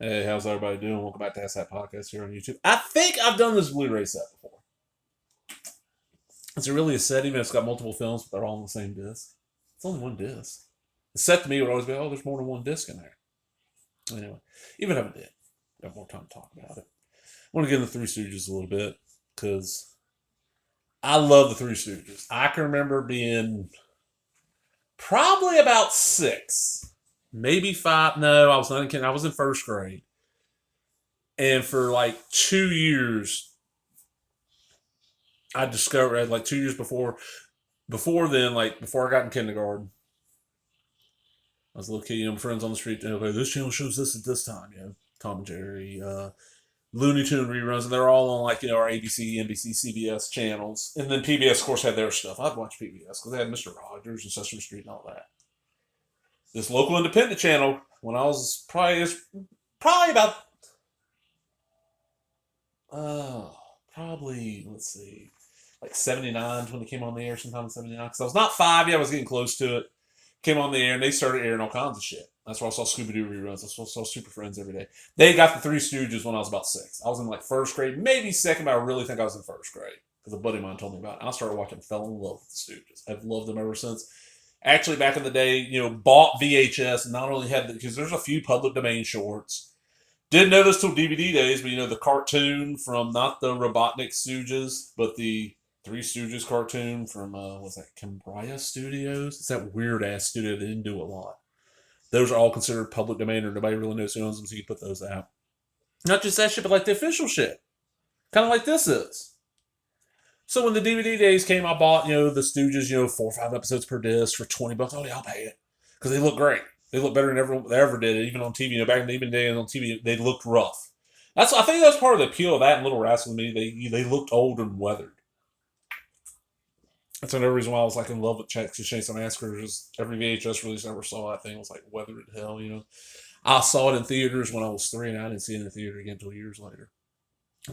Hey, how's everybody doing? Welcome back to Ask That Podcast here on YouTube. I think I've done this Blu-ray set before. Is it really a set, even if it's got multiple films, but they're all on the same disc? It's only one disc. The set to me would always be, oh, there's more than one disc in there. Anyway, even if I did, got more time to talk about it. I want to get into the Three Stooges a little bit, because I love the Three Stooges. I can remember being probably about 6, maybe 5. No, I was not kidding. I was in first grade. And for like 2 years, I discovered like 2 years before then, like before I got in kindergarten, I was a little kid, friends on the street, okay, this channel shows this at this time, Tom and Jerry, Looney Tune reruns, and they're all on like, our ABC, NBC, CBS channels. And then PBS, of course, had their stuff. I'd watch PBS because they had Mr. Rogers and Sesame Street and all that. This local independent channel, when I was probably about, let's see, like 79 when it came on the air sometime in 79. Because I was not 5 yet, I was getting close to it. Came on the air and they started airing all kinds of shit. That's where I saw Scooby-Doo reruns. That's where I saw Super Friends every day. They got the Three Stooges when I was about 6. I was in like first grade, maybe second, but I really think I was in first grade. Because a buddy of mine told me about it. And I started watching and fell in love with the Stooges. I've loved them ever since. Actually, back in the day, bought VHS and not only had because there's a few public domain shorts. Didn't know this till DVD days, but the cartoon from not the Robotnik Stooges, but the Three Stooges cartoon from, what's that, Cambria Studios? It's that weird-ass studio that didn't do a lot. Those are all considered public domain, or nobody really knows who owns them, so you put those out. Not just that shit, but like the official shit. Kind of like this is. So when the DVD days came, I bought, the Stooges, 4 or 5 episodes per disc for $20. Oh, yeah, I'll pay it. Because they look great. They look better than they ever did, even on TV. Back in the day on TV, they looked rough. I think that's part of the appeal of that and Little Rascal to me. They looked old and weathered. That's another reason why I was like in love with Texas Chainsaw Massacre. Just every VHS release I ever saw, that thing was like weathered to hell. I saw it in theaters when I was 3, and I didn't see it in the theater again until years later,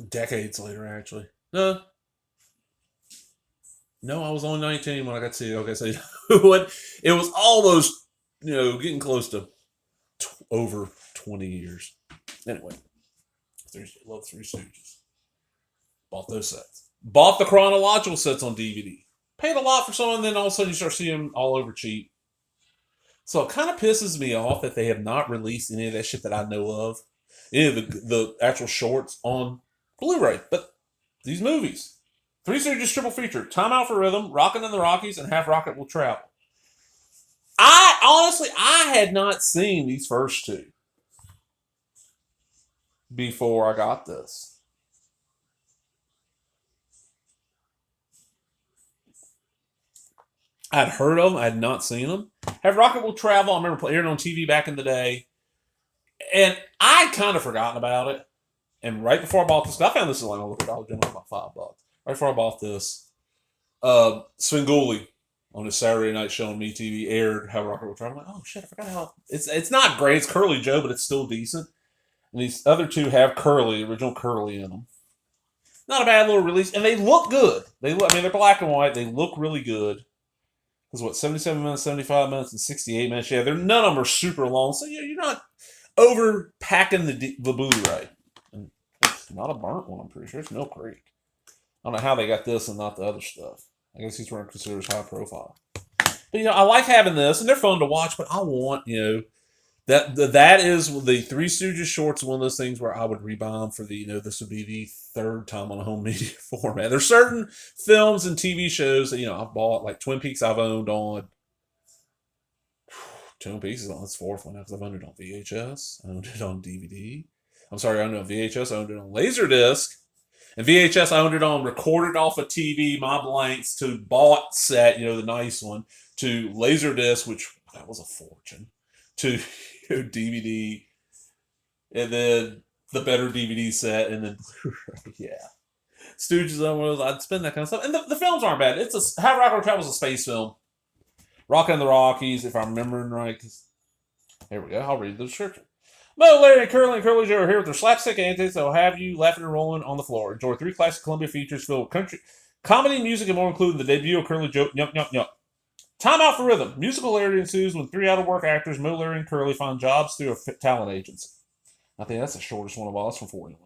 decades later, actually. No, I was only 19 when I got to see it. Okay, so it was almost getting close to over 20 years. Anyway, love Three Stooges. Bought those sets. Bought the chronological sets on DVD. Paid a lot for some, and then all of a sudden you start seeing them all over cheap. So it kind of pisses me off that they have not released any of that shit that I know of. Any of the actual shorts on Blu-ray. But these movies. Three Stooges triple feature. Time Out for Rhythm, Rockin' in the Rockies, and Half Rocket Will Travel. I had not seen these first two before I got this. I'd heard of them. I had not seen them. Have Rocket Will Travel. I remember airing on TV back in the day. And I'd kind of forgotten about it. And right before I bought this, I found this in like a local Dollar General about $5. Right before I bought this, Svengoolie on his Saturday night show on MeTV aired Have Rocket Will Travel. I'm like, oh shit, I forgot how it's not great. It's Curly Joe, but it's still decent. And these other two have Curly, original Curly in them. Not a bad little release, and they look good. They're black and white. They look really good. Because 77 minutes, 75 minutes, and 68 minutes. Yeah, none of them are super long, so you're not over packing the Blu-ray. And it's not a burnt one, I'm pretty sure. It's Milk Creek. I don't know how they got this and not the other stuff. I guess he's considered high profile. But I like having this, and they're fun to watch. But I want that is the Three Stooges shorts. One of those things where I would rebuy them for the this would be the third time on a home media format. There's certain films and TV shows that I've bought, like Twin Peaks. I've owned on Twin Peaks is on its 4th one because I've owned it on VHS. I owned it on DVD. I'm sorry, I owned it on VHS. I owned it on Laserdisc. And VHS, I owned it on recorded off of TV, my blanks, to bought set, the nice one, to Laserdisc, which that was a fortune, to DVD, and then the better DVD set, and then Blu-ray. Yeah, Stooges on one of those. I'd spend that kind of stuff, and the films aren't bad. It's Have Rocket Will Travel is a space film. Rockin' in the Rockies, if I'm remembering right. Here we go. I'll read the description. Mo, Larry, and Curly Joe are here with their slapstick antics that will have you laughing and rolling on the floor. Enjoy 3 classic Columbia features filled with country, comedy, music, and more, including the debut of Curly Joe. Yup, yup, yup. Time Out for Rhythm. Musical hilarity ensues when 3 out-of-work actors, Mo, Larry, and Curly, find jobs through a talent agency. I think that's the shortest one of all. That's from 41.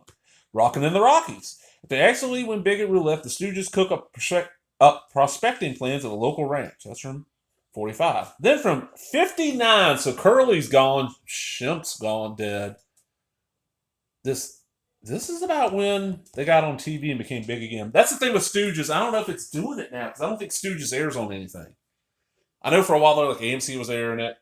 Rockin' in the Rockies. If they accidentally win big at roulette, the Stooges cook up prospecting plans at a local ranch. That's from 45. Then from 59, so Curly's gone, Shimp's gone, dead. This is about when they got on TV and became big again. That's the thing with Stooges. I don't know if it's doing it now because I don't think Stooges airs on anything. I know for a while there, like AMC was airing it,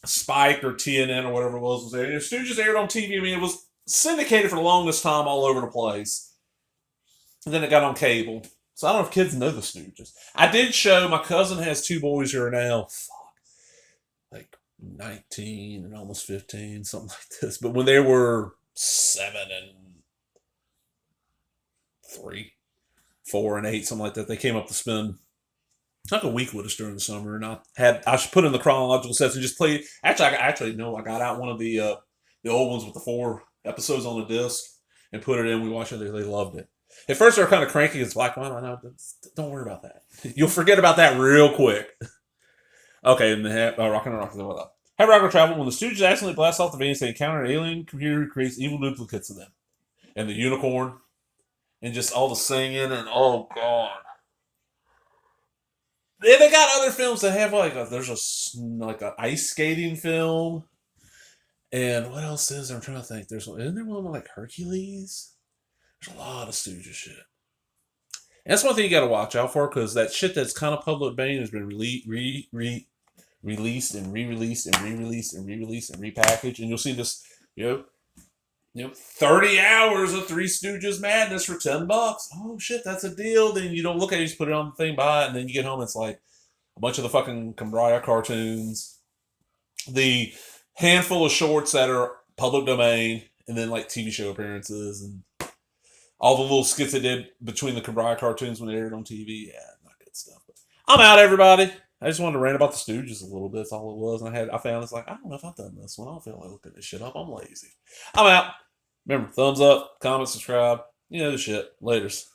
Spike or TNN or whatever it was there. You know, Stooges aired on TV. I mean, it was syndicated for the longest time all over the place, and then it got on cable. So I don't know if kids know the Stooges. I did show my cousin has two boys who are now like 19 and almost 15, something like this. But when they were 7 and 3, 4 and 8, something like that, they came up to spend like a week with us during the summer, and I should put in the chronological sets and just play. Actually, no, I got out one of the old ones with the 4 episodes on the disc and put it in. We watched it. They loved it. At first, they were kind of cranky. It's like, well, no, don't worry about that. You'll forget about that real quick. Okay, and the Rockin' and Rockin'. Have Rocker travel when the Stooges accidentally blast off the Venus. They encounter an alien computer who creates evil duplicates of them, and the unicorn, and just all the singing and oh god. They got other films that have there's a ice skating film, and what else is there? I'm trying to think. Isn't there one like Hercules? There's a lot of Stooges shit. And that's one thing you got to watch out for because that shit that's kind of public domain has been released and re-released and re-released and re-released and repackaged, and you'll see this, 30 hours of Three Stooges madness for $10. Oh shit, that's a deal. Then you don't look at it, you just put it on the thing, buy it, and then you get home, it's like a bunch of the fucking Cambria cartoons, the handful of shorts that are public domain, and then like TV show appearances and all the little skits they did between the Cambria cartoons when they aired on TV. Yeah, not good stuff. But I'm out, everybody. I just wanted to rant about the Stooges a little bit. That's all it was. And I found it's like, I don't know if I've done this one. I don't feel like looking this shit up. I'm lazy. I'm out. Remember, thumbs up, comment, subscribe. You know the shit. Laters.